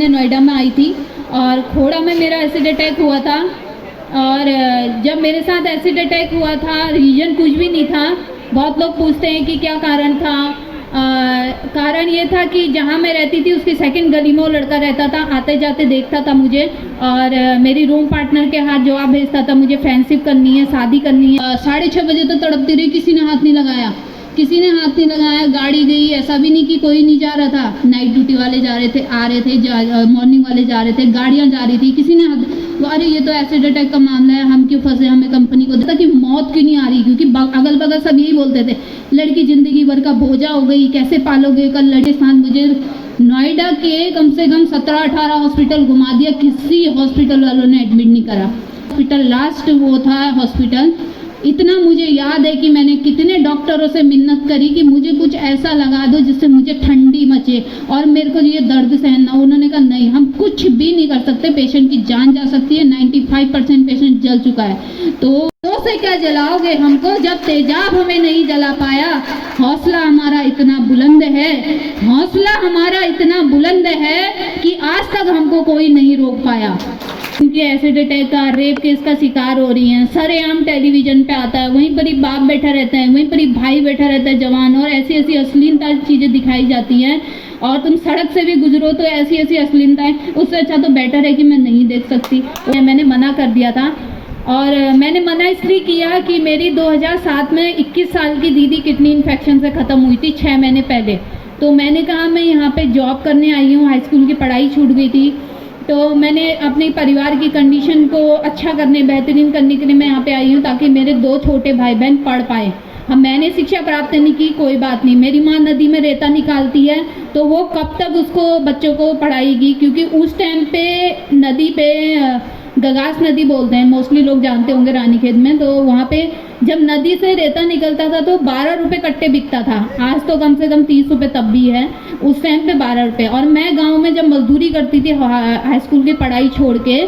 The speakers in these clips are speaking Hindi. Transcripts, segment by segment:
घूमने नोएडा में आई थी और खोड़ा में मेरा एसिड अटैक हुआ था। और जब मेरे साथ एसिड अटैक हुआ था, रीजन कुछ भी नहीं था। बहुत लोग पूछते हैं कि क्या कारण था। कारण ये था कि जहाँ मैं रहती थी उसकी सेकंड गली में वो लड़का रहता था, आते जाते देखता था मुझे और मेरी रूम पार्टनर के हाथ जवाब भेजता था, मुझे फ्रेंडशिप करनी है, शादी करनी है। 6:30 बजे तो तड़पती रही, किसी ने हाथ नहीं लगाया, किसी ने हाथ नहीं लगाया। गाड़ी गई, ऐसा भी नहीं कि कोई नहीं जा रहा था। नाइट ड्यूटी वाले जा रहे थे, आ रहे थे, मॉर्निंग वाले जा रहे थे, गाड़ियाँ जा रही थी, किसी ने हाथ, अरे ये तो एसिड अटैक का मामला है, हम क्यों फंसे, हमें कंपनी को देता कि मौत क्यों नहीं आ रही। क्योंकि अगल बगल सब यही बोलते थे, लड़की जिंदगी भर का बोझा हो गई, कैसे पालोगे। कल लड़के साथ मुझे नोएडा के कम से कम 17-18 हॉस्पिटल घुमा दिया, किसी हॉस्पिटल वालों ने एडमिट नहीं करा। हॉस्पिटल लास्ट वो था हॉस्पिटल। इतना मुझे याद है कि मैंने कितने डॉक्टरों से मिन्नत करी कि मुझे कुछ ऐसा लगा दो जिससे मुझे ठंडी मचे और मेरे को ये दर्द सहन ना। उन्होंने कहा नहीं, हम कुछ भी नहीं कर सकते, पेशेंट की जान जा सकती है। 95% पेशेंट जल चुका है, तो से क्या जलाओगे हमको जब तेजाब हमें नहीं जला पाया। हौसला हमारा इतना बुलंद है, हौसला हमारा इतना बुलंद है कि आज तक हमको कोई नहीं रोक पाया। क्योंकि एसिड अटैक का, रेप केस का शिकार हो रही हैं, सरेआम टेलीविजन पे आता है, वहीं पर ही बाप बैठा रहता है, वहीं पर ही भाई बैठा रहता है जवान, और ऐसी ऐसी अश्लीलता चीज़ें दिखाई जाती हैं। और तुम सड़क से भी गुजरो तो ऐसी ऐसी अश्लीलताएं, उससे अच्छा तो बेटर है कि मैं नहीं देख सकती। मैंने मना कर दिया था। और मैंने मना इसलिए किया कि मेरी 2007 में 21 साल की दीदी किडनी इन्फेक्शन से ख़त्म हुई थी 6 महीने पहले। तो मैंने कहा मैं यहाँ पे जॉब करने आई हूँ, हाई स्कूल की पढ़ाई छूट गई थी, तो मैंने अपने परिवार की कंडीशन को अच्छा करने, बेहतरीन करने के लिए मैं यहाँ पे आई हूँ ताकि मेरे 2 छोटे भाई बहन पढ़ पाए। हम मैंने शिक्षा प्राप्त नहीं की, कोई बात नहीं, मेरी माँ नदी में रेता निकालती है तो वो कब तक उसको बच्चों को पढ़ाएगी। क्योंकि उस टाइम पे नदी पे गगास नदी बोलते हैं, मोस्टली लोग जानते होंगे रानीखेत में, तो वहाँ पे जब नदी से रेता निकलता था तो 12 रुपये कट्टे बिकता था। आज तो कम से कम 30 रुपये तब भी है, उस टाइम पे 12 रुपये। और मैं गांव में जब मजदूरी करती थी हाई स्कूल की पढ़ाई छोड़ के,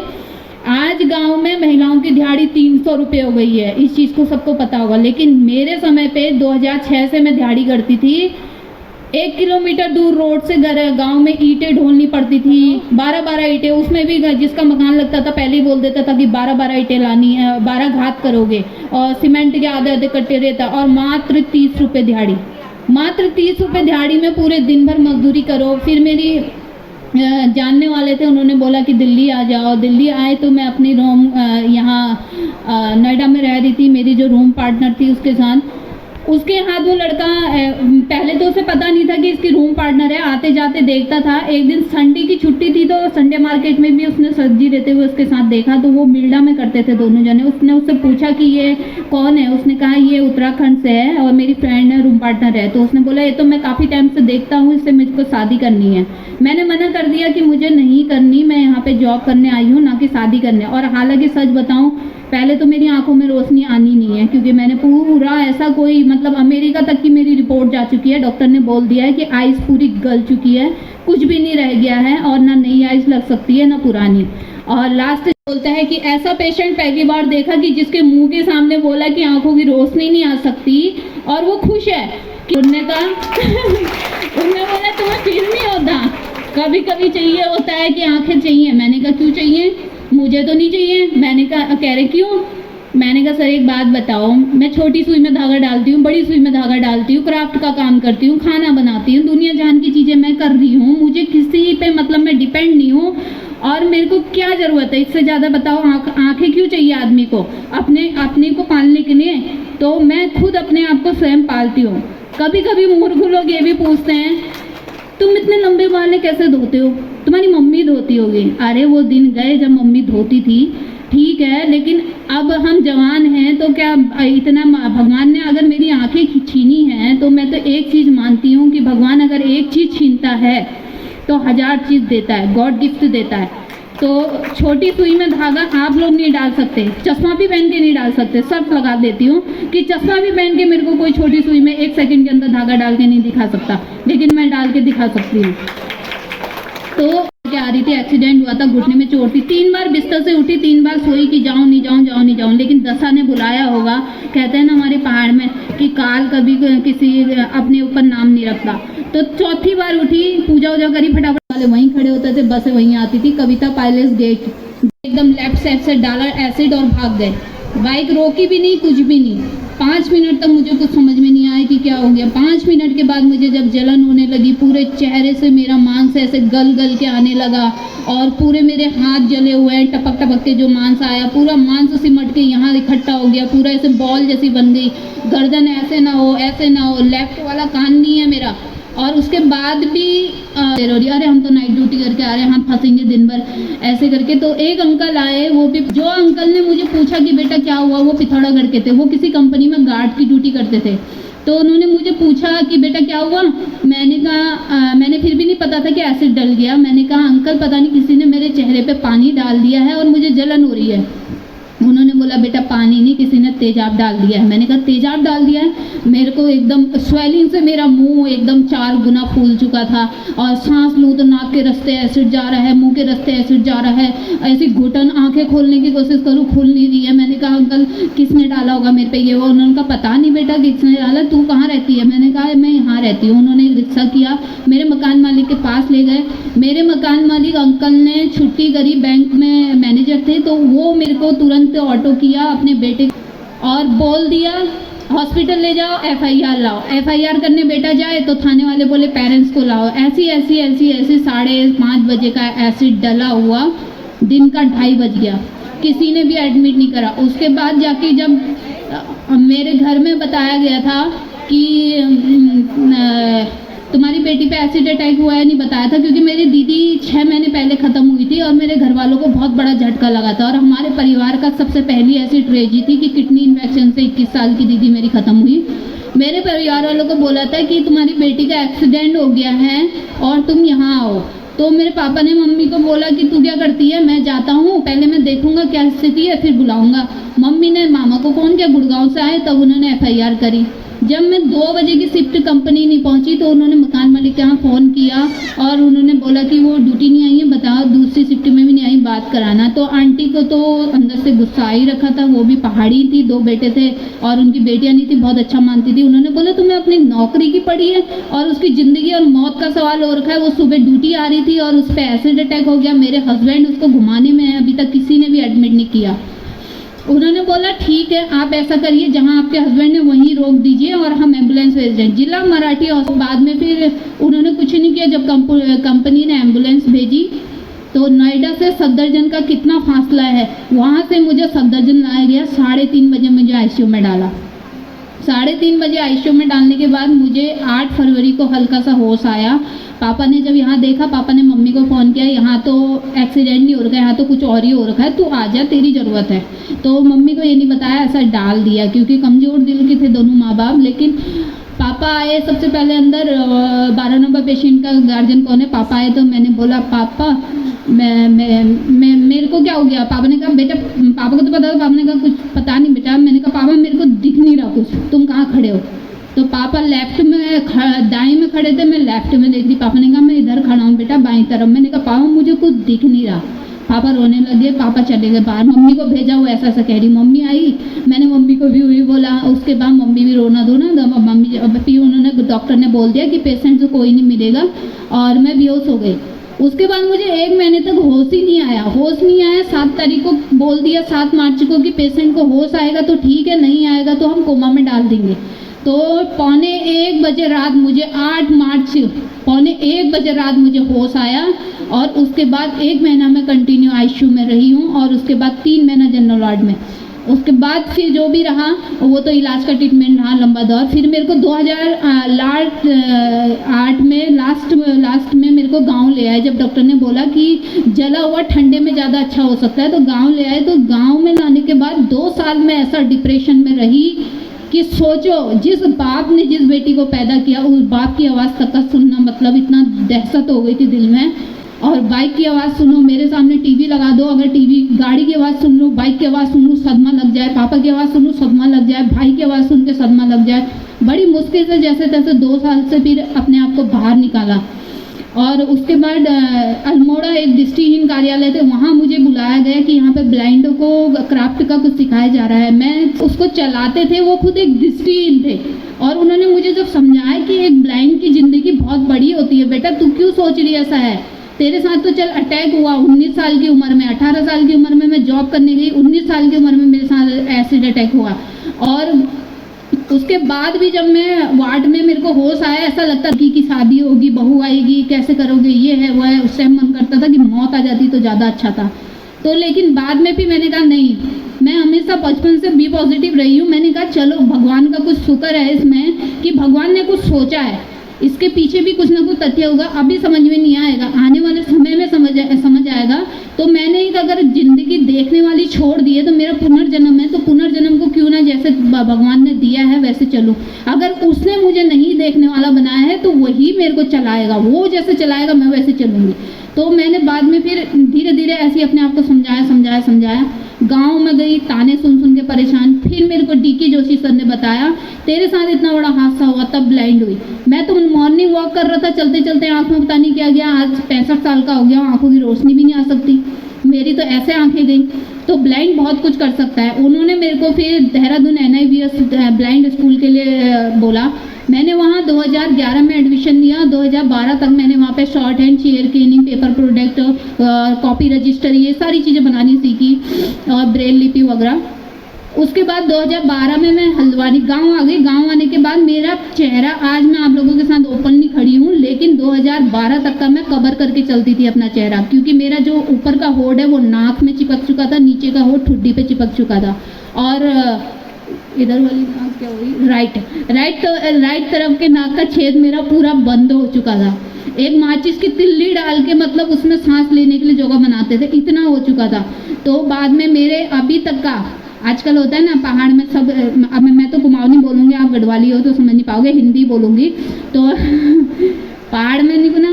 आज गांव में महिलाओं की दिहाड़ी 300 रुपये हो गई है। इस चीज़ को सबको पता होगा। लेकिन मेरे समय पे 2006 से मैं दिहाड़ी करती थी। 1 किलोमीटर दूर रोड से गांव में ईंटें ढोलनी पड़ती थी, 12-12 ईंटें। उसमें भी जिसका मकान लगता था पहले ही बोल देता था कि 12-12 ईंटें लानी है, 12 घात करोगे, और सीमेंट के आधे आधे कट्टे रहता, और मात्र 30 रुपये दिहाड़ी। मात्र 30 रुपये दिहाड़ी में पूरे दिन भर मजदूरी करो। फिर मेरी जानने वाले थे, उन्होंने बोला कि दिल्ली आ जाओ। दिल्ली आए तो मैं अपनी रूम यहाँ नोएडा में रह रही थी, मेरी जो रूम पार्टनर थी उसके साथ। उसके हाथ वो लड़का, पहले तो उसे पता नहीं था कि इसकी रूम पार्टनर है, आते जाते देखता था। एक दिन संडे की छुट्टी थी तो संडे मार्केट में भी उसने सब्जी लेते हुए उसके साथ देखा, तो वो मिल्डा में करते थे दोनों जने। उसने उससे पूछा कि ये कौन है। उसने कहा ये उत्तराखंड से है और मेरी फ्रेंड है, रूम पार्टनर है। तो उसने बोला ये तो मैं काफ़ी टाइम से देखता हूँ, इससे मुझको शादी करनी है। मैंने मना कर दिया कि मुझे नहीं करनी, मैं यहाँ पे जॉब करने आई हूँ, ना कि शादी करने। और हालांकि सच बताऊँ, पहले तो मेरी आंखों में रोशनी आनी नहीं है, क्योंकि मैंने पूरा ऐसा कोई, मतलब अमेरिका तक की मेरी रिपोर्ट जा चुकी है। डॉक्टर ने बोल दिया है कि आइस पूरी गल चुकी है, कुछ भी नहीं रह गया है, और ना नई आइस लग सकती है ना पुरानी। और लास्ट बोलता है कि ऐसा पेशेंट पहली बार देखा कि जिसके मुंह के सामने बोला कि आंखों की रोशनी नहीं आ सकती और वो खुश है। उन्होंने कहा उन्होंने बोला तुम्हें फील नहीं होता, कभी कभी चाहिए होता है कि आंखें चाहिए। मैंने कहा क्यों चाहिए, मुझे तो नहीं चाहिए। मैंने कहा, कह रहे क्यों। मैंने कहा सर एक बात बताओ, मैं छोटी सुई में धागा डालती हूँ, बड़ी सुई में धागा डालती हूँ, क्राफ्ट का काम करती हूँ, खाना बनाती हूँ, दुनिया जहान की चीज़ें मैं कर रही हूँ, मुझे किसी पे मतलब मैं डिपेंड नहीं हूँ, और मेरे को क्या ज़रूरत है इससे ज़्यादा। बताओ आंखें क्यों चाहिए आदमी को अपने को पालने के लिए। तो मैं खुद अपने आप को स्वयं पालती हूँ। कभी कभी मूर्ख लोग ये भी पूछते हैं तुम इतने लंबे बाल कैसे धोते हो, तुम्हारी मम्मी धोती होगी। अरे वो दिन गए जब मम्मी धोती थी, ठीक है, लेकिन अब हम जवान हैं तो क्या इतना, भगवान ने अगर मेरी आंखें छीनी हैं तो मैं तो एक चीज़ मानती हूँ कि भगवान अगर एक चीज़ छीनता है तो 1000 चीज़ देता है, गॉड गिफ्ट देता है। तो छोटी सुई में धागा आप लोग नहीं डाल सकते, चश्मा भी पहन के नहीं डाल सकते। शर्त लगा देती हूँ कि चश्मा भी पहन के मेरे को कोई छोटी सुई में 1 सेकंड के अंदर धागा डाल के नहीं दिखा सकता, लेकिन मैं डाल के दिखा सकती हूँ। तो क्या आ रही थी, एक्सीडेंट हुआ था, घुटने में चोट थी, 3 बार बिस्तर से उठी, 3 बार सोई कि जाऊँ नहीं जाऊँ, जाऊँ नहीं जाऊँ, लेकिन दशा ने बुलाया होगा। कहते हैं ना हमारे पहाड़ में कि काल कभी किसी अपने ऊपर नाम नहीं रखता। तो चौथी बार उठी, पूजा वूजा करी, फटाफट वाले वहीं खड़े होते थे, बसें वहीं आती थी, कविता पैलेस गेट, एकदम लेफ्ट साइड से डाला एसिड और भाग गए। बाइक रोकी भी नहीं, कुछ भी नहीं। 5 मिनट तक मुझे कुछ समझ में नहीं आया कि क्या हो गया। 5 मिनट के बाद मुझे जब जलन होने लगी, पूरे चेहरे से मेरा मांस ऐसे गल गल के आने लगा और पूरे मेरे हाथ जले हुए हैं, टपक टपक के जो मांस आया, पूरा मांस सिमट के यहाँ इकट्ठा हो गया, पूरा ऐसे बॉल जैसी बन गई। गर्दन ऐसे ना हो, ऐसे ना हो, लेफ्ट वाला कान नहीं है मेरा। और उसके बाद भी अरे हम तो नाइट ड्यूटी करके आ रहे हैं, हम फंसेंगे दिन भर ऐसे करके। तो एक अंकल आए, वो भी जो अंकल ने मुझे पूछा कि बेटा क्या हुआ, वो पिथौरागढ़ के थे, वो किसी कंपनी में गार्ड की ड्यूटी करते थे। तो उन्होंने मुझे पूछा कि बेटा क्या हुआ। मैंने कहा मैंने फिर भी नहीं पता था कि एसिड डल गया। मैंने कहा अंकल पता नहीं किसी ने मेरे चेहरे पे पानी डाल दिया है और मुझे जलन हो रही है। उन्होंने बोला बेटा पानी नहीं, किसी ने तेजाब डाल दिया है। मैंने कहा तेजाब डाल दिया है। मेरे को एकदम स्वेलिंग से मेरा मुंह एकदम 4 गुना फूल चुका था और सांस लूँ तो नाक के रास्ते एसिड जा रहा है, मुंह के रास्ते एसिड जा रहा है। ऐसी घुटन, आंखें खोलने की कोशिश करूँ, खुल नहीं रही है। मैंने कहा अंकल किसने डाला होगा मेरे पे ये वो। उन्होंने कहा पता नहीं बेटा किसने डाला, तू कहाँ रहती है। मैंने कहा मैं यहाँ रहती हूँ। उन्होंने रिक्शा किया, मेरे मकान मालिक के पास ले गए। मेरे मकान मालिक अंकल ने छुट्टी करी, बैंक में मैनेजर थे, तो वो मेरे को तुरंत ऑटो किया अपने बेटे और बोल दिया हॉस्पिटल ले जाओ, FIR लाओ। FIR करने बेटा जाए तो थाने वाले बोले पेरेंट्स को लाओ। ऐसी 5:30 बजे का एसिड डला हुआ, दिन का 2:30 बज गया, किसी ने भी एडमिट नहीं करा। उसके बाद जाके जब मेरे घर में बताया गया था कि तुम्हारी बेटी पे एसिड अटैक हुआ है, नहीं बताया था क्योंकि मेरी दीदी 6 महीने पहले ख़त्म हुई थी और मेरे घर वालों को बहुत बड़ा झटका लगा था। और हमारे परिवार का सबसे पहली ऐसी ट्रेजेडी थी कि किडनी इन्फेक्शन से 21 साल की दीदी मेरी ख़त्म हुई। मेरे परिवार वालों को बोला था कि तुम्हारी बेटी का एक्सीडेंट हो गया है और तुम यहाँ आओ। तो मेरे पापा ने मम्मी को बोला कि तू क्या करती है, मैं जाता हूँ, पहले मैं देखूंगा क्या स्थिति है फिर बुलाऊंगा। मम्मी ने मामा को फ़ोन किया, गुड़गांव से आए, तब उन्होंने FIR करी। जब मैं 2 बजे की शिफ्ट कंपनी नहीं पहुंची तो उन्होंने मकान मालिक के यहाँ फ़ोन किया और उन्होंने बोला कि वो ड्यूटी नहीं आई है, बताओ दूसरी शिफ्ट में भी नहीं आई, बात कराना। तो आंटी को तो अंदर से गुस्सा ही रखा था, वो भी पहाड़ी थी, 2 बेटे थे और उनकी बेटियां नहीं थी, बहुत अच्छा मानती थी। उन्होंने बोला तुम्हें अपनी नौकरी की पड़ी है और उसकी ज़िंदगी और मौत का सवाल हो रखा है। वो सुबह ड्यूटी आ रही थी और उस पर एसिड अटैक हो गया, मेरे हस्बैंड उसको घुमाने में है, अभी तक किसी ने भी एडमिट नहीं किया। उन्होंने बोला ठीक है आप ऐसा करिए, जहां आपके हस्बैंड ने वहीं रोक दीजिए और हम एम्बुलेंस भेज दें। जिला मराठी और बाद में फिर उन्होंने कुछ नहीं किया। जब कंपनी ने एम्बुलेंस भेजी तो नोएडा से सफदरजंग का कितना फासला है, वहां से मुझे सफदरजंग लाया गया। 3:30 बजे मुझे ICU में डाला। 3:30 बजे ICU में डालने के बाद मुझे 8 फरवरी को हल्का सा होश आया। पापा ने जब यहाँ देखा, पापा ने मम्मी को फ़ोन किया, यहाँ तो एक्सीडेंट नहीं हो रखा है, यहाँ तो कुछ और ही हो रखा है, तू आ जा, तेरी ज़रूरत है। तो मम्मी को ये नहीं बताया, ऐसा डाल दिया क्योंकि कमज़ोर दिल के थे दोनों माँ बाप। लेकिन पापा आए सबसे पहले अंदर, 12 नंबर पेशेंट का गार्जियन कौन है, पापा आए। तो मैंने बोला पापा मैं मेरे को क्या हो गया। पापा ने कहा बेटा, पापा को तो पता था, पापा ने कहा कुछ पता नहीं बेटा। मैंने कहा पापा मेरे को दिख नहीं रहा कुछ, तुम कहाँ खड़े हो। तो पापा लेफ्ट में दाएं में खड़े थे, मैं लेफ्ट में देख रही। पापा ने कहा मैं इधर खड़ा हूँ बेटा बाईं तरफ। मैंने कहा पापा मुझे कुछ दिख नहीं रहा। पापा रोने लगे, पापा चले गए बाहर। मम्मी को भेजा, वो ऐसा ऐसा कह रही। मम्मी आई, मैंने मम्मी को भी वही बोला। उसके बाद मम्मी भी रोना धोना, मम्मी फिर उन्होंने डॉक्टर ने बोल दिया कि पेशेंट से कोई नहीं मिलेगा और मैं बेहोश हो गई। उसके बाद मुझे 1 महीने तक होश ही नहीं आया, होश नहीं आया। 7 तारीख को बोल दिया, 7 मार्च को, कि पेशेंट को होश आएगा तो ठीक है, नहीं आएगा तो हम कोमा में डाल देंगे। तो 1:15 बजे रात मुझे 8 मार्च 1:15 बजे रात मुझे होश आया और उसके बाद 1 महीना मैं कंटिन्यू ICU में रही हूँ और उसके बाद 3 महीना जनरल वार्ड में। उसके बाद फिर जो भी रहा वो तो इलाज का ट्रीटमेंट रहा लंबा दौर। फिर मेरे को 2008 में लास्ट में मेरे को गांव ले आए। जब डॉक्टर ने बोला कि जला हुआ ठंडे में ज़्यादा अच्छा हो सकता है तो गांव ले आए। तो गांव में लाने के बाद 2 साल में ऐसा डिप्रेशन में रही कि सोचो, जिस बाप ने जिस बेटी को पैदा किया उस बाप की आवाज़ तक का सुनना, मतलब इतना दहशत हो गई थी दिल में। और बाइक की आवाज़ सुनो, मेरे सामने टीवी लगा दो, अगर टीवी गाड़ी की आवाज़ सुन लूँ, बाइक की आवाज़ सुन लूँ, सदमा लग जाए। पापा की आवाज़ सुन लूँ, सदमा लग जाए। भाई की आवाज़ सुन के सदमा लग जाए। बड़ी मुश्किल से जैसे तैसे 2 साल से फिर अपने आप को बाहर निकाला। और उसके बाद अल्मोड़ा एक दृष्टिहीन कार्यालय थे, वहाँ मुझे बुलाया गया कि यहाँ पे ब्लाइंडों को क्राफ्ट का कुछ सिखाया जा रहा है। मैं उसको चलाते थे, वो खुद एक दृष्टिहीन थे और उन्होंने मुझे जब समझाया कि एक ब्लाइंड की ज़िंदगी बहुत बड़ी होती है, बेटा तू क्यों सोच रही ऐसा है, तेरे साथ तो चल अटैक हुआ 19 साल की उम्र में, 18 साल की उम्र में मैं जॉब करने गई, 19 साल की उम्र में मेरे साथ एसिड अटैक हुआ। और उसके बाद भी जब मैं वार्ड में मेरे को होश आया, ऐसा लगता कि शादी होगी, बहू आएगी, कैसे करोगे, ये है वो है। उस टाइम मन करता था कि मौत आ जाती तो ज़्यादा अच्छा था। तो लेकिन बाद में भी मैंने कहा नहीं, मैं हमेशा बचपन से बी पॉजिटिव रही हूँ। मैंने कहा चलो भगवान का कुछ शुक्र है इसमें कि भगवान ने कुछ सोचा है, इसके पीछे भी कुछ ना कुछ तथ्य होगा। अभी समझ में नहीं आएगा, आने वाले समय में समझ आएगा। तो मैंने एक अगर जिंदगी देखने वाली छोड़ दी है तो मेरा पुनर्जन्म है, तो पुनर्जन्म को क्यों ना जैसे भगवान ने दिया है वैसे चलूं। अगर उसने मुझे नहीं देखने वाला बनाया है तो वही मेरे को चलाएगा, वो जैसे चलाएगा मैं वैसे चलूंगी। तो मैंने बाद में फिर धीरे धीरे ऐसे अपने आप को समझाया। गांव में गई, ताने सुन के परेशान। फिर मेरे को डीके जोशी सर ने बताया तेरे साथ इतना बड़ा हादसा हुआ, तब ब्लाइंड हुई। मैं तो मॉर्निंग वॉक कर रहा था, चलते चलते आँख में पता नहीं क्या गया, आज 65 साल का हो गया, आंखों की रोशनी भी नहीं आ सकती मेरी, तो ऐसे आंखें गई। तो ब्लाइंड बहुत कुछ कर सकता है। उन्होंने मेरे को फिर देहरादून NIVS ब्लाइंड स्कूल के लिए बोला। मैंने वहाँ 2011 में एडमिशन लिया। 2012 तक मैंने वहाँ पे short hand, chair cleaning, paper product, copy register, ये सारी चीज़ें बनानी सीखी और ब्रेल लिपि वगैरह। उसके बाद 2012 में मैं हल्द्वानी गांव आ गई। गांव आने के बाद मेरा चेहरा, आज मैं आप लोगों के साथ ओपनली खड़ी हूँ, लेकिन 2012 तक का मैं कवर करके चलती थी अपना चेहरा, क्योंकि मेरा जो ऊपर का होड़ है वो नाक में चिपक चुका था, नीचे का होड़ ठुड्डी पे चिपक चुका था। और इधर वाली नाक क्या हुई, राइट तरफ के नाक का छेद मेरा पूरा बंद हो चुका था। एक माचिस की तिल्ली डाल के मतलब उसमें सांस लेने के लिए जगह बनाते थे, इतना हो चुका था। तो बाद में मेरे अभी तक का, आजकल होता है ना पहाड़ में सब, अब मैं तो कुमाऊनी बोलूँगी, आप गढ़वाली हो तो समझ नहीं पाओगे, हिंदी बोलूँगी। तो पहाड़ में नहीं ना,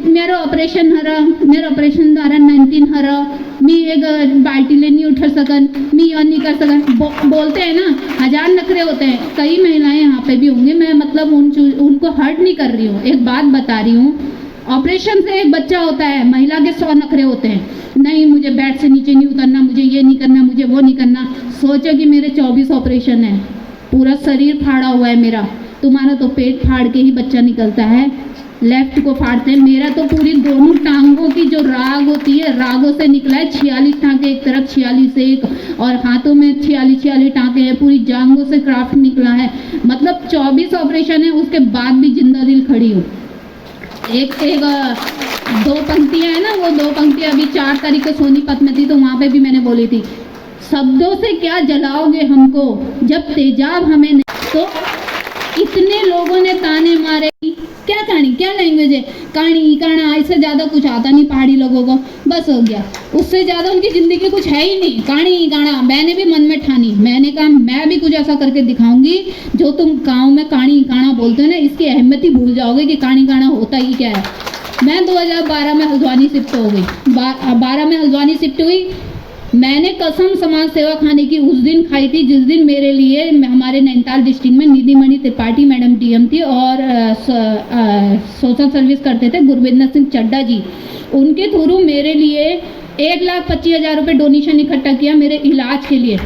मेरा ऑपरेशन द्वारा 19 हरा, मी एक बाल्टी ले नहीं उठा सकन, मी और नहीं कर सकन, बोलते हैं ना, 1000 नखरे होते हैं। कई महिलाएं यहाँ पे भी होंगी, मैं मतलब उनको हर्ट नहीं कर रही हूँ, एक बात बता रही हूँ। ऑपरेशन से एक बच्चा होता है, महिला के 100 नखरे होते हैं। नहीं मुझे बेड से नीचे नहीं उतरना, मुझे ये नहीं करना, मुझे वो नहीं करना। सोचो कि मेरे 24 ऑपरेशन है, पूरा शरीर फाड़ा हुआ है मेरा। तुम्हारा तो पेट फाड़ के ही बच्चा निकलता है, लेफ्ट को फाड़ते हैं, मेरा तो पूरी दोनों टांगों की जो राग होती है, रागों से निकला है। 46 टांके एक तरफ, 46 एक, और हाथों में 46 टांके हैं, पूरी जांघों से क्राफ्ट निकला है। मतलब 24 ऑपरेशन है, उसके बाद भी जिंदा दिल खड़ी हूँ। एक 2 पंक्तियाँ है ना, वो 2 पंक्तियाँ अभी 4 तारीख को सोनीपत में थी, तो वहाँ पे भी मैंने बोली थी, शब्दों से क्या जलाओगे हमको जब तेजाब हमें नहीं। तो इतने लोगों ने ताने मारे, क्या कहानी, क्या लैंग्वेज है, कहानी काना, इससे ज़्यादा कुछ आता नहीं पहाड़ी लोगों को, बस हो गया। उससे ज़्यादा उनकी ज़िंदगी कुछ है ही नहीं, कहानी काना। मैंने भी मन में ठानी, मैंने कहा मैं भी कुछ ऐसा करके दिखाऊंगी जो तुम गाँव में कहानी काना बोलते हो ना, इसकी अहमियत ही भूल जाओगे कि कहानी काना होता ही क्या है। मैं 2012 में हल्द्वानी शिफ्ट हो गई, 12 में हल्द्वानी शिफ्ट हुई। मैंने कसम समाज सेवा खाने की उस दिन खाई थी जिस दिन मेरे लिए हमारे नैनीताल डिस्ट्रिक्ट में निधिमणि त्रिपाठी मैडम DM थी, और सोशल सर्विस करते थे गुरविंदर सिंह चड्डा जी। उनके थ्रू मेरे लिए 1,25,000 रुपये डोनेशन इकट्ठा किया मेरे इलाज के लिए,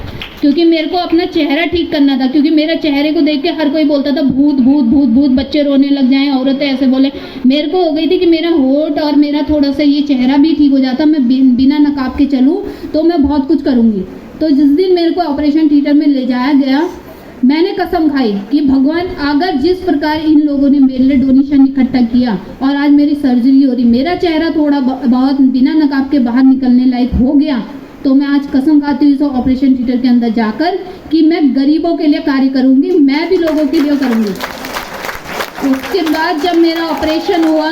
क्योंकि मेरे को अपना चेहरा ठीक करना था। क्योंकि मेरे चेहरे को देख के हर कोई बोलता था भूत भूत भूत भूत, बच्चे रोने लग जाएं, औरतें ऐसे बोले। मेरे को हो गई थी कि मेरा होठ और मेरा थोड़ा सा ये चेहरा भी ठीक हो जाता, मैं बिना नकाब के चलूँ तो मैं बहुत कुछ करूँगी। तो जिस दिन मेरे को ऑपरेशन थिएटर में ले जाया गया, मैंने कसम खाई कि भगवान, अगर जिस प्रकार इन लोगों ने मेरे लिए डोनेशन इकट्ठा किया और आज मेरी सर्जरी हो रही, मेरा चेहरा थोड़ा बहुत बिना नकाब के बाहर निकलने लायक हो गया, तो मैं आज कसम खाती हूँ ऑपरेशन थिएटर के अंदर जाकर कि मैं गरीबों के लिए कार्य करूँगी, मैं भी लोगों के लिए करूँगी। उसके बाद जब मेरा ऑपरेशन हुआ,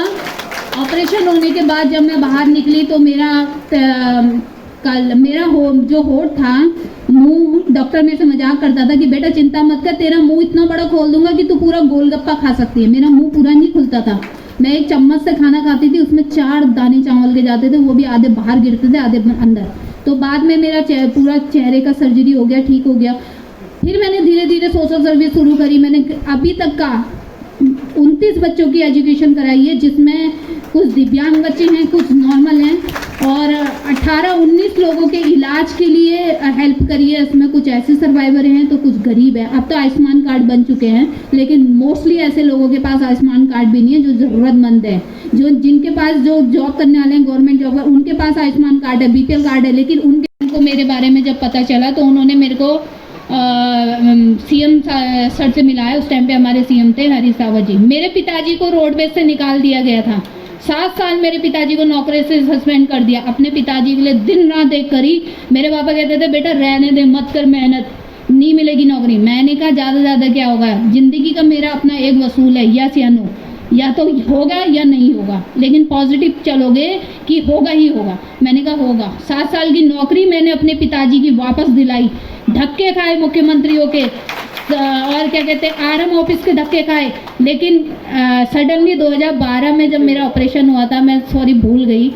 ऑपरेशन होने के बाद जब मैं बाहर निकली तो मेरा जो होठ था, मुंह, डॉक्टर मेरे से मजाक करता था कि बेटा चिंता मत कर, तेरा मुंह इतना बड़ा खोल दूंगा कि तू पूरा गोलगप्पा खा सकती है। मेरा मुंह पूरा नहीं खुलता था, मैं एक चम्मच से खाना खाती थी, उसमें 4 दाने चावल के जाते थे, वो भी आधे बाहर गिरते थे आधे अंदर। तो बाद में मेरा पूरा चेहरे का सर्जरी हो गया, ठीक हो गया। फिर मैंने धीरे धीरे सोशल सर्विस शुरू करी। मैंने अभी तक का 29 बच्चों की एजुकेशन कराई है, जिसमें कुछ दिव्यांग बच्चे हैं, कुछ नॉर्मल हैं, और 18-19 लोगों के इलाज के लिए हेल्प करी है। इसमें कुछ ऐसे सर्वाइवर हैं तो कुछ गरीब हैं। अब तो आयुष्मान कार्ड बन चुके हैं, लेकिन मोस्टली ऐसे लोगों के पास आयुष्मान कार्ड भी नहीं है जो ज़रूरतमंद है। जो जिनके पास जो जॉब करने वाले हैं गवर्नमेंट जॉब का, उनके पास आयुष्मान कार्ड है, बीपीएल कार्ड है, लेकिन उनको मेरे बारे में जब पता चला तो उन्होंने मेरे को सीएम सर से मिलाया। उस टाइम पे हमारे सीएम थे हरीश रावत जी। मेरे पिताजी को रोडवेज से निकाल दिया गया था, 7 साल मेरे पिताजी को नौकरी से सस्पेंड कर दिया। अपने पिताजी के लिए दिन रात एक करी। मेरे पापा कहते थे बेटा रहने दे, मत कर मेहनत, नहीं मिलेगी नौकरी। मैंने कहा ज़्यादा ज़्यादा क्या होगा, ज़िंदगी का मेरा अपना एक वसूल है, यस या नो, या तो होगा या नहीं होगा, लेकिन पॉजिटिव चलोगे कि होगा ही होगा। मैंने कहा होगा। 7 साल की नौकरी मैंने अपने पिताजी की वापस दिलाई, धक्के खाए मुख्यमंत्रियों के और क्या कहते हैं आरएम ऑफिस के धक्के खाए, लेकिन सडनली 2012 में जब मेरा ऑपरेशन हुआ था, मैं भूल गई,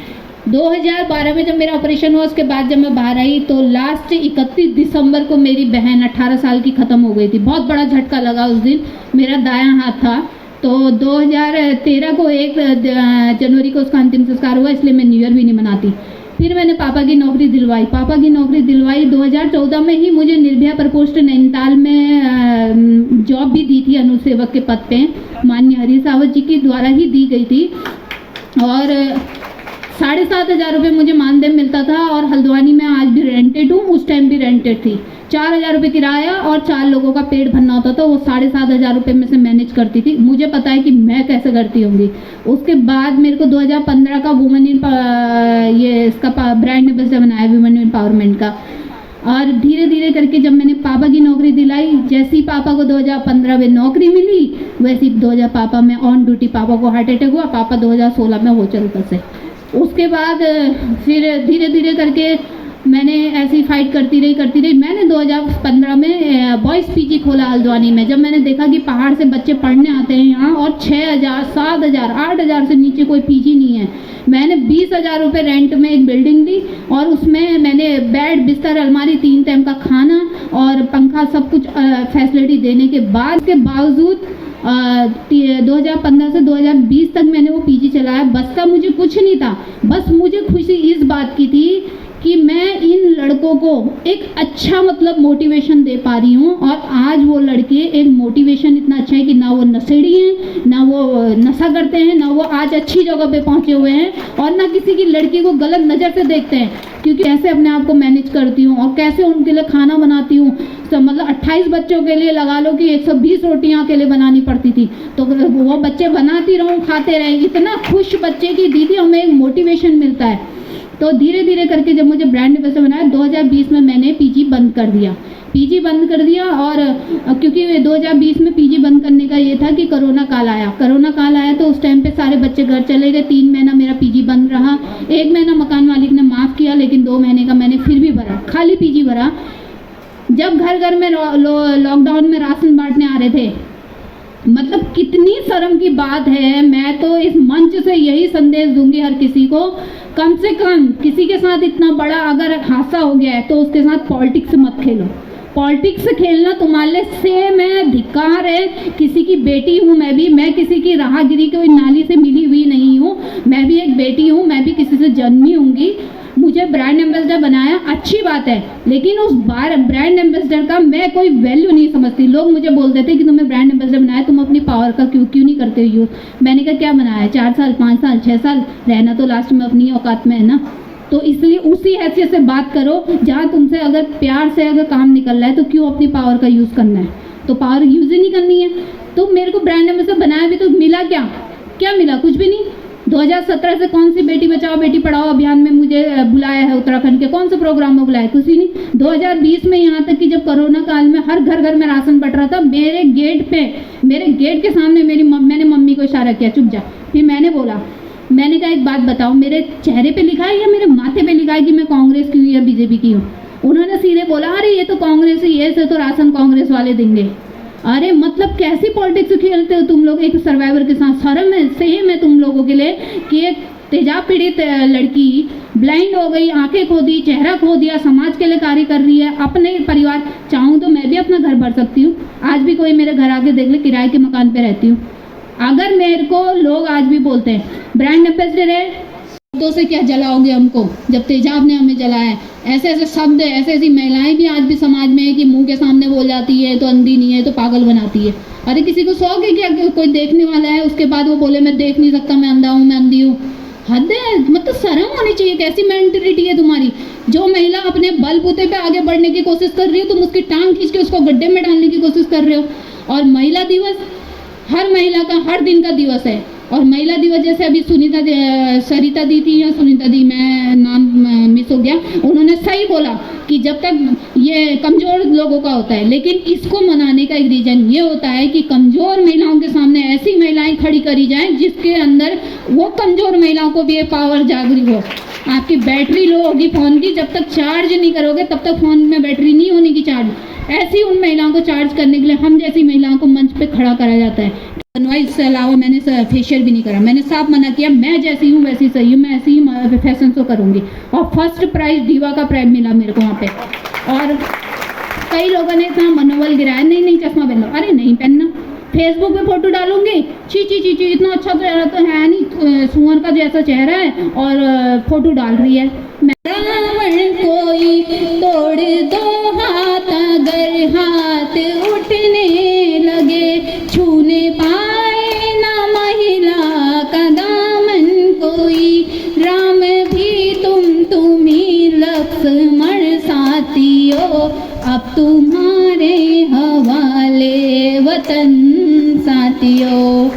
2012 में जब मेरा ऑपरेशन हुआ उसके बाद जब मैं बाहर आई तो लास्ट 31 दिसंबर को मेरी बहन 18 साल की ख़त्म हो गई थी। बहुत बड़ा झटका लगा उस दिन। मेरा दायां हाथ था, तो 2013 को 1 जनवरी को उसका अंतिम संस्कार हुआ, इसलिए मैं न्यू ईयर भी नहीं मनाती। फिर मैंने पापा की नौकरी दिलवाई। 2014 में ही मुझे निर्भया प्रकोष्ठ नैनीताल में जॉब भी दी थी, अनुसेवक के पद पे माननीय हरीश रावत जी की द्वारा ही दी गई थी, और 7,500 रुपये मुझे मानदेय मिलता था। और हल्द्वानी में आज भी रेंटेड हूँ, उस टाइम भी रेंटेड थी। 4,000 रुपये किराया और 4 लोगों का पेट भरना होता था, वो 7,500 रुपये में से मैनेज करती थी। मुझे पता है कि मैं कैसे करती होंगी। उसके बाद मेरे को 2015 का वुमेन इन ये इसका ब्रांड एम्बेसडर बनाया, वुमेन एम्पावरमेंट का। और धीरे धीरे करके जब मैंने पापा की नौकरी दिलाई, जैसी पापा को 2015 में नौकरी मिली, वैसी 2000 पापा में ऑन ड्यूटी पापा को हार्ट अटैक हुआ। पापा 2016 में हो चल से। उसके बाद फिर धीरे धीरे करके मैंने ऐसी फाइट करती रही। मैंने 2015 में बॉयज़ पीजी खोला हल्द्वानी में। जब मैंने देखा कि पहाड़ से बच्चे पढ़ने आते हैं यहाँ और 6,000, 7,000, 8,000 से नीचे कोई पीजी नहीं है, मैंने 20,000 रुपये रेंट में एक बिल्डिंग ली और उसमें मैंने बेड, बिस्तर, अलमारी, 3 टाइम का खाना और पंखा सब कुछ फैसिलिटी देने के बावजूद 2015 से 2020 तक मैंने वो पीजी चलाया। बस का मुझे कुछ नहीं था, बस मुझे खुशी इस बात की थी कि मैं इन लड़कों को एक अच्छा मोटिवेशन दे पा रही हूँ। और आज वो लड़के एक मोटिवेशन इतना अच्छा है कि ना वो नशेड़ी हैं, ना वो नशा करते हैं, ना वो आज अच्छी जगह पे पहुँचे हुए हैं, और ना किसी की लड़की को गलत नज़र से देखते हैं। क्योंकि कैसे अपने आप को मैनेज करती हूँ और कैसे उनके लिए खाना बनाती हूँ। 28 बच्चों के लिए लगा लो कि 120 रोटियाँ के लिए बनानी पड़ती थी, तो वो बच्चे बनाती रहूँ, खाते रहें। इतना खुश बच्चे की दीदी हमें एक मोटिवेशन मिलता है। तो धीरे धीरे करके जब मुझे ब्रांड एम्बेसडर बनाया 2020 में मैंने पीजी बंद कर दिया। और क्योंकि 2020 में पीजी बंद करने का ये था कि कोरोना काल आया तो उस टाइम पे सारे बच्चे घर चले गए। 3 महीना मेरा पीजी बंद रहा। 1 महीना मकान मालिक ने माफ़ किया, लेकिन 2 महीने का मैंने फिर भी भरा, खाली पीजी भरा। जब घर घर में लॉकडाउन में राशन बांटने आ रहे थे, कितनी शर्म की बात है। मैं तो इस मंच से यही संदेश दूंगी हर किसी को, कम से कम किसी के साथ इतना बड़ा अगर हादसा हो गया है तो उसके साथ पॉलिटिक्स मत खेलो। पॉलिटिक्स खेलना तुम्हारे से मैं धिक्कार है। किसी की बेटी हूँ मैं किसी की राहगीरी कोई नाली से मिली हुई नहीं हूँ। मैं भी एक बेटी हूँ, मैं भी किसी से जन्मी होंगी। मुझे ब्रांड एम्बेसडर बनाया, अच्छी बात है, लेकिन उस ब्रांड एम्बेसडर का मैं कोई वैल्यू नहीं समझती। लोग मुझे बोलते थे कि तुम्हें ब्रांड एम्बेसडर बनाया, तुम अपनी पावर का क्यों नहीं करते यूज़। मैंने कहा क्या बनाया, 4 साल, 5 साल, 6 साल रहना तो लास्ट में अपनी औकात में है ना। तो इसलिए उसी हैसियत से बात करो। जहाँ तुमसे अगर प्यार से अगर काम निकल रहा है तो क्यों अपनी पावर का यूज़ करना है। तो पावर यूज़ ही नहीं करनी है। तो मेरे को ब्रांड एम्बेसडर बनाया भी तो मिला क्या मिला, कुछ भी नहीं। 2017 से कौन सी बेटी बचाओ बेटी पढ़ाओ अभियान में मुझे बुलाया है, उत्तराखंड के कौन से प्रोग्राम में बुलाया, कुछ ही नहीं। 2020 में यहाँ तक कि जब कोरोना काल में हर घर में राशन बट रहा था, मेरे गेट के सामने मैंने मम्मी को इशारा किया, चुप जा। फिर मैंने कहा एक बात बताओ, मेरे चेहरे पे लिखा है या मेरे माथे पे लिखा है कि मैं कांग्रेस की हूँ या बीजेपी की हूँ। उन्होंने सीधे बोला अरे ये तो कांग्रेस ही है, इसे तो राशन कांग्रेस वाले देंगे। अरे कैसी पॉलिटिक्स खेलते हो तुम लोग एक सर्वाइवर के साथ। शर्म है, सेम है तुम लोगों के लिए कि एक तेजाब पीड़ित लड़की ब्लाइंड हो गई, आंखें खो दी, चेहरा खो दिया, समाज के लिए कार्य कर रही है, अपने परिवार। चाहूँ तो मैं भी अपना घर भर सकती हूँ। आज भी कोई मेरे घर आके देख ले, किराए के मकान पे रहती हूँ। अगर मेरे को लोग आज भी बोलते हैं ब्रांड एम्बेसडर है, तो से क्या जलाओगे हमको, जब तेजाब ने हमें जलाया है। ऐसे ऐसे शब्द, ऐसे ऐसी महिलाएं भी आज भी समाज में है कि मुंह के सामने बोल जाती है तो अंधी नहीं है तो पागल बनाती है। अरे किसी को शौक है क्या कि कोई देखने वाला है उसके बाद वो बोले मैं देख नहीं सकता, मैं अंधा हूँ, मैं अंधी हूँ। हद है, मतलब शर्म होनी चाहिए। कैसी मेंटेलिटी है तुम्हारी? जो महिला अपने बलबूते पे आगे बढ़ने की कोशिश कर रही हो, तुम उसकी टांग खींच के उसको गड्ढे में डालने की कोशिश कर रहे हो। और महिला दिवस हर महिला का हर दिन का दिवस है। और महिला दिवस जैसे अभी सरिता दी थी, या सुनीता दी, मैं नाम मिस हो गया, उन्होंने सही बोला कि जब तक ये कमज़ोर लोगों का होता है, लेकिन इसको मनाने का एक रीज़न ये होता है कि कमज़ोर महिलाओं के सामने ऐसी महिलाएं खड़ी करी जाएं जिसके अंदर वो कमज़ोर महिलाओं को भी ये पावर जागृत हो। आपकी बैटरी लो होगी फ़ोन की, जब तक चार्ज नहीं करोगे तब तक फ़ोन में बैटरी नहीं होने की चार्ज। ऐसी उन महिलाओं को चार्ज करने के लिए हम जैसी महिलाओं को मंच पे खड़ा करा जाता है। इसके अलावा मैंने फेशियल भी नहीं करा। मैंने साफ मना किया, मैं जैसी हूँ वैसी सही हूँ, मैं ऐसी ही फैशन शो करूँगी। और फर्स्ट प्राइज दीवा का प्राइज मिला मेरे को वहाँ पे। और कई लोगों ने इतना मनोबल गिराया, नहीं नहीं चश्मा पहन लो। अरे नहीं पहनना, फेसबुक पे फोटो डालूंगी, ची ची ची ची, इतना अच्छा चेहरा तो है नहीं, सुअर का जैसा चेहरा है और फोटो डाल रही है। रावण कोई तोड़ दो हाथ, अगर हाथ उठने लगे, छूने पाए ना महिला का दामन कोई, राम भी तुम्ही लक्ष्मण साथियों, अब तुम्हारे हवाले वतन साथियों।